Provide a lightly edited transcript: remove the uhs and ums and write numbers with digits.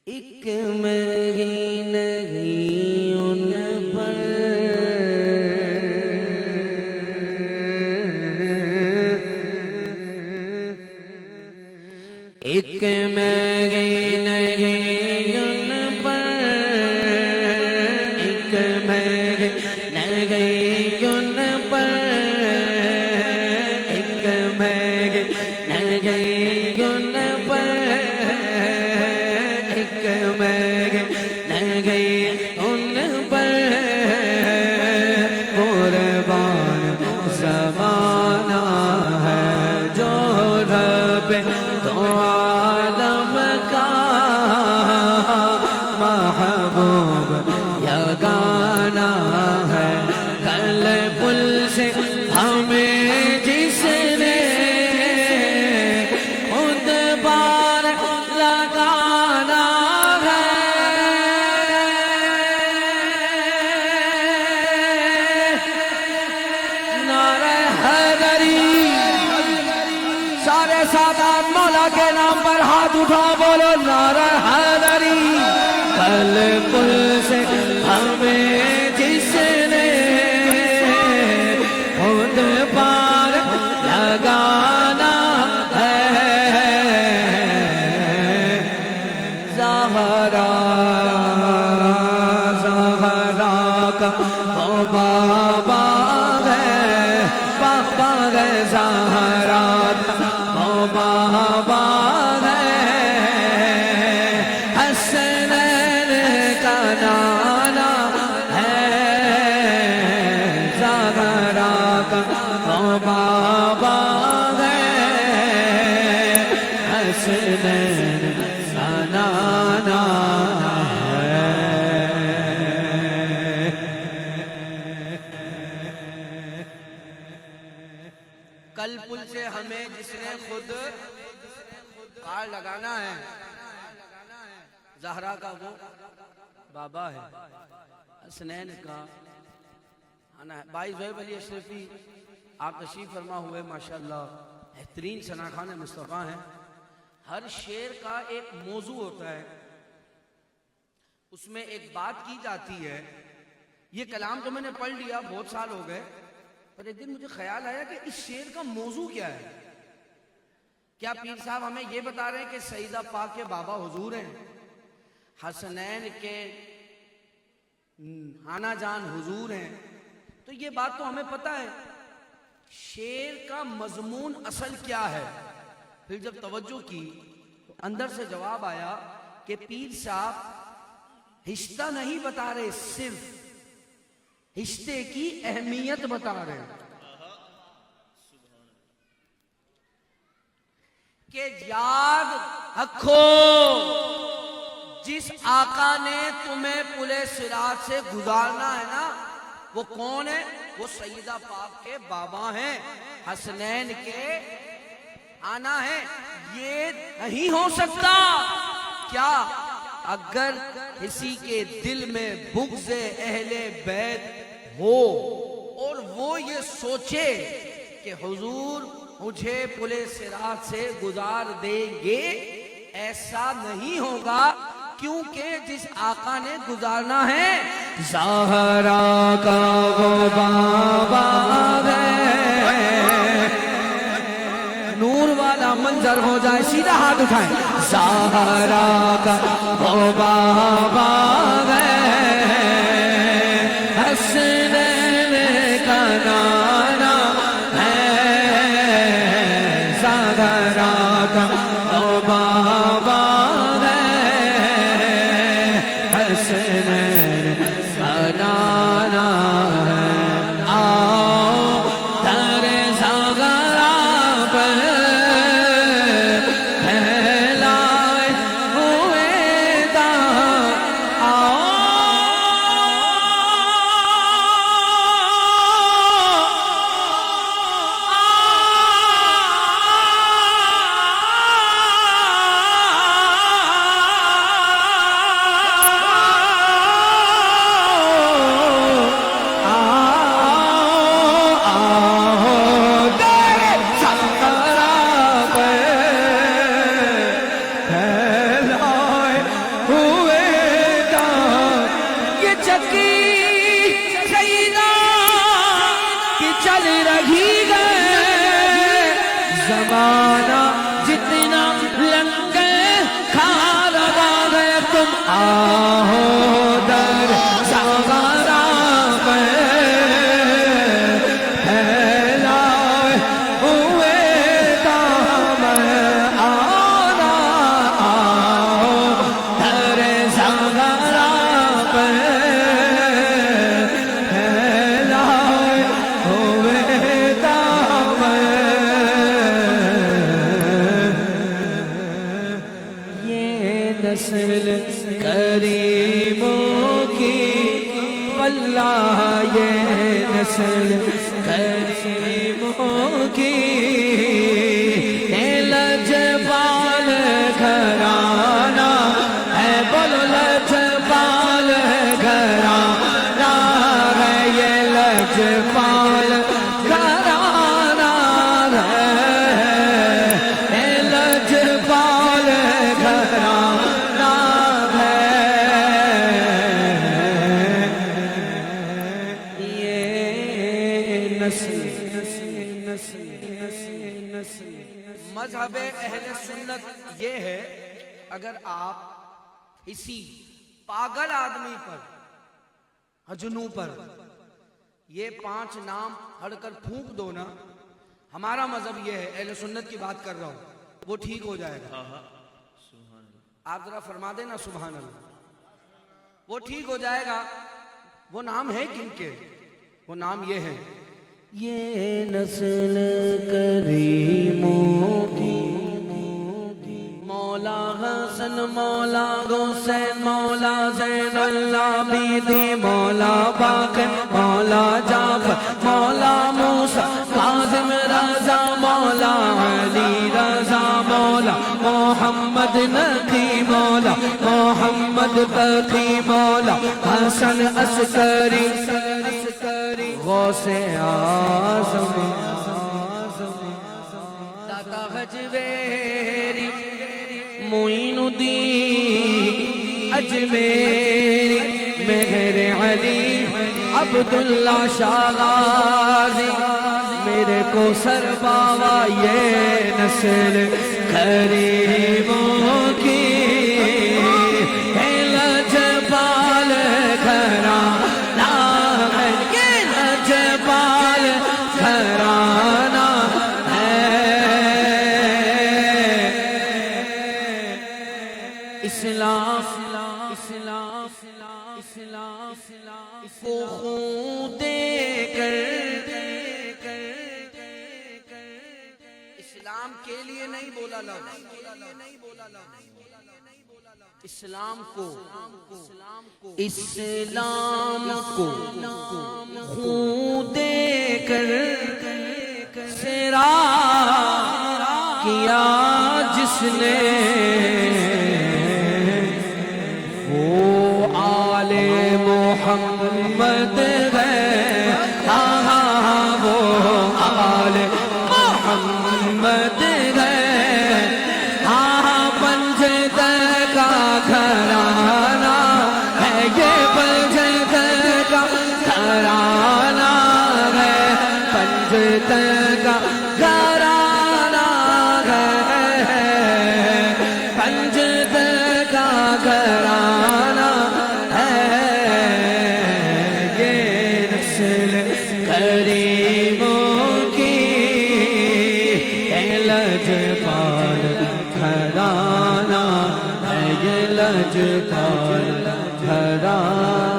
ایک میں نہیں ان پر ایک میں نہیں ان پر ایک میں نہیں ان پر ایک میں نہیں ان پر ایک میں نہیں ان پر قربان زمانہ ہے جو رب تو عالم کا محبوب یگانہ ہے کل پل سے ہمیں جس نے خود بار لگانا ہے نعرہ حیدری سارے سادات مولا کے نام پر ہاتھ اٹھا بولو نعرہ حیدری کل پل سے ہمیں جس نے خود پار لگانا ہے زہرا زہرا کا وہ بابا ہے بابا ہے زہرا کا وہ بابا ہے حسنین کا نانا ہے زہرا کا وہ بابا ہے حسنین کا نانا ہے کل پل سے ہمیں جس نے خود پار لگانا ہے زہرا کا وہ بابا ہے حسنین کا آنا ہے بھائی زہیب علی اشرفی آپ تشریف فرما ہوئے ماشاءاللہ بہترین ثناخوان مصطفیٰ ہیں ہر شعر کا ایک موضوع ہوتا ہے اس میں ایک بات کی جاتی ہے یہ کلام جو میں نے پڑھ لیا بہت سال ہو گئے پر ایک دن مجھے خیال آیا کہ اس شعر کا موضوع کیا ہے کیا پیر صاحب ہمیں یہ بتا رہے ہیں کہ سیدہ پاک کے بابا حضور ہیں حسنین کے نانا جان حضور ہیں تو یہ بات تو ہمیں پتہ ہے شعر کا مضمون اصل کیا ہے پھر جب توجہ کی تو اندر سے جواب آیا کہ پیر صاحب رشتہ نہیں بتا رہے صرف رشتے کی اہمیت بتا رہے ہیں کہ یاد رکھو جس آقا نے تمہیں پلے صراط سے گزارنا ہے نا وہ کون ہے وہ سیدہ پاک کے بابا ہیں حسنین کے آنا ہے یہ نہیں ہو سکتا کیا اگر کسی کے دل میں بغض اہل بیت ہو اور وہ یہ سوچے کہ حضور مجھے پلے صراط سے گزار دیں گے ایسا نہیں ہوگا کیونکہ جس آقا نے گزارنا ہے زہرا کا وہ بابا ہے نور والا منظر ہو جائے سیدھا ہاتھ اٹھائیں زہرا کا وہ بابا ہے حسنین کا نانا ہے زہرا کا وہ بابا ہے حسنین کا نانا ہے آؤ در زہرا پر پھیلائے ہوئے نسل کریموں کی، واللہ یہ نسل کریموں کی، لجپال گھرانہ ہے، بولو لجپال گھرانہ ہے، یہ لجپال گھرانہ ہے، لجپال گھرانہ ہے، یہ نسل مذہب اہل سنت یہ ہے، اگر آپ کسی پاگل آدمی پر، حجنو پر یہ 5 نام پڑھ کر پھونک دو نا، ہمارا مذہب یہ ہے، اہل سنت کی بات کر رہا ہوں، وہ ٹھیک ہو جائے گا۔ آپ ذرا فرما دینا سبحان اللہ، وہ ٹھیک ہو جائے گا۔ وہ نام ہے کن کے؟ وہ نام یہ ہے، یہ نسل کریموں کی، مولا حسن، مولا حسین، مولا زین العابدین، مولا باقر، مولا جعفر، مولا موسیٰ، کاظم رضا، مولا علی رضا، مولا محمد نقی، مولا محمد تقی، مولا حسن عسکری، غوث اعظم، داتا حجویری، معین الدین اجمیری، مہر علی، عبداللہ شاہ غازی، میرے کو سر بابا یہ نسل کریموں کی، ہے لجپال گھرانہ ہے، یہ لجپال گھرانہ ہے، اسلام کو خون دے کر، اسلام کے لیے نہیں بولا لفظ، اسلام کو، اسلام کو خون دے کر سرا کیا جس نے، وہ آل محمد ہے، وہ آل محمد ہے، پنجد کا گھرانہ ہے، یہ پنجد کا گھرانہ ہے، پنجد کا گھرانہ ہے، پنجد کا گھرانہ ہے، یہ نسل کریموں کی، لجپال گھرانہ ہے، یہ لجپال گھرانہ